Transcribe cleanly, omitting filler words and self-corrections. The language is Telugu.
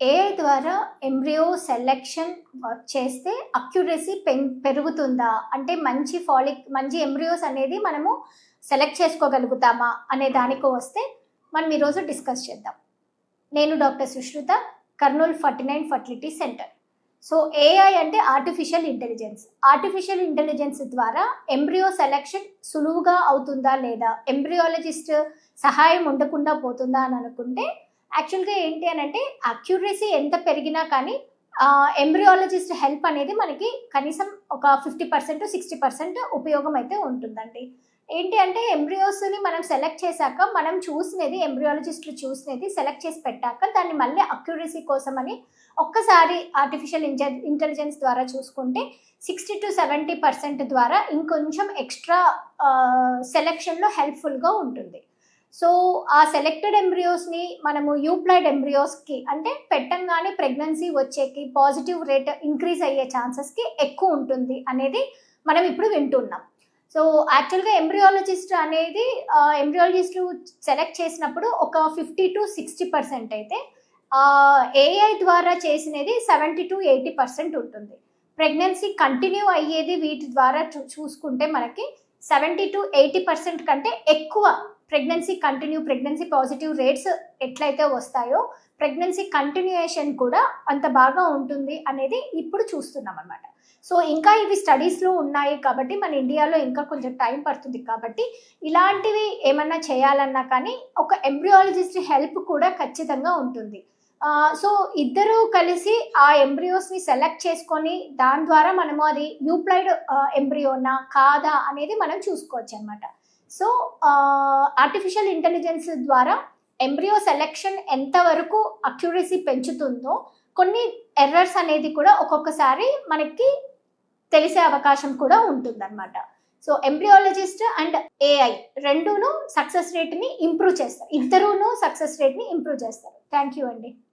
ఏఐ ద్వారా ఎంబ్రియో సెలెక్షన్ వర్క్ చేస్తే అక్యురసీ పెరుగుతుందా? అంటే మంచి ఎంబ్రియోస్ అనేది మనము సెలెక్ట్ చేసుకోగలుగుతామా అనే దానికి వస్తే మనం ఈరోజు డిస్కస్ చేద్దాం. నేను doctor Sushruta, Kurnool 49 fertility centre. So AI అంటే ఆర్టిఫిషియల్ ఇంటెలిజెన్స్. ఆర్టిఫిషియల్ ఇంటెలిజెన్స్ ద్వారా ఎంబ్రియో సెలెక్షన్ సులువుగా అవుతుందా లేదా, ఎంబ్రియాలజిస్ట్ సహాయం ఉండకుండా పోతుందా అని అనుకుంటే యాక్చువల్గా ఏంటి అని అంటే అక్యురసీ ఎంత పెరిగినా కానీ ఎంబ్రియాలజిస్ట్ హెల్ప్ అనేది మనకి కనీసం ఒక 50% 60% ఉపయోగం అయితే ఉంటుందండి. ఏంటి అంటే ఎంబ్రియోస్ని మనం సెలెక్ట్ చేశాక మనం చూసినది ఎంబ్రియాలజిస్టులు చూసినది సెలెక్ట్ చేసి పెట్టాక దాన్ని మళ్ళీ అక్యురసీ కోసం అని ఒక్కసారి ఆర్టిఫిషియల్ ఇంటెలిజెన్స్ ద్వారా చూసుకుంటే 60 to 70% ద్వారా ఇంకొంచెం ఎక్స్ట్రా సెలెక్షన్లో హెల్ప్ఫుల్గా ఉంటుంది. సో ఆ సెలెక్టెడ్ ఎంబ్రియోస్ని మనము యూప్లాయిడ్ ఎంబ్రియోస్కి అంటే పెట్టంగానే ప్రెగ్నెన్సీ వచ్చేకి పాజిటివ్ రేట్ ఇంక్రీజ్ అయ్యే ఛాన్సెస్కి ఎక్కువ ఉంటుంది అనేది మనం ఇప్పుడు వింటున్నాం. సో యాక్చువల్గా ఎంబ్రియాలజిస్టులు సెలెక్ట్ చేసినప్పుడు ఒక 50 to 60% అయితే ఏఐ ద్వారా చేసినది 70 to 80% ఉంటుంది. ప్రెగ్నెన్సీ కంటిన్యూ అయ్యేది వీటి ద్వారా చూసుకుంటే మనకి 70 to 80% కంటే ఎక్కువ ప్రెగ్నెన్సీ పాజిటివ్ రేట్స్ ఎట్లయితే వస్తాయో ప్రెగ్నెన్సీ కంటిన్యూయేషన్ కూడా అంత బాగా ఉంటుంది అనేది ఇప్పుడు చూస్తున్నాం అనమాట. సో ఇంకా ఇవి స్టడీస్లో ఉన్నాయి కాబట్టి మన ఇండియాలో ఇంకా కొంచెం టైం పడుతుంది కాబట్టి ఇలాంటివి ఏమన్నా చేయాలన్నా కానీ ఒక ఎంబ్రియాలజిస్ట్ హెల్ప్ కూడా ఖచ్చితంగా ఉంటుంది. సో ఇద్దరు కలిసి ఆ ఎంబ్రియోస్ని సెలెక్ట్ చేసుకొని దాని ద్వారా మనము అది యూప్లాయిడ్ ఎంబ్రియోనా కాదా అనేది మనం చూసుకోవచ్చు అనమాట. సో ఆర్టిఫిషియల్ ఇంటెలిజెన్స్ ద్వారా ఎంబ్రియో సెలెక్షన్ ఎంతవరకు అక్యురసీ పెంచుతుందో కొన్ని ఎర్రర్స్ అనేది కూడా ఒక్కొక్కసారి మనకి తెలిసే అవకాశం కూడా ఉంటుందన్నమాట. సో ఎంబ్రియాలజిస్ట్ అండ్ ఏఐ రెండూను సక్సెస్ రేట్ని ఇంప్రూవ్ చేస్తారు. థ్యాంక్ యూ అండి.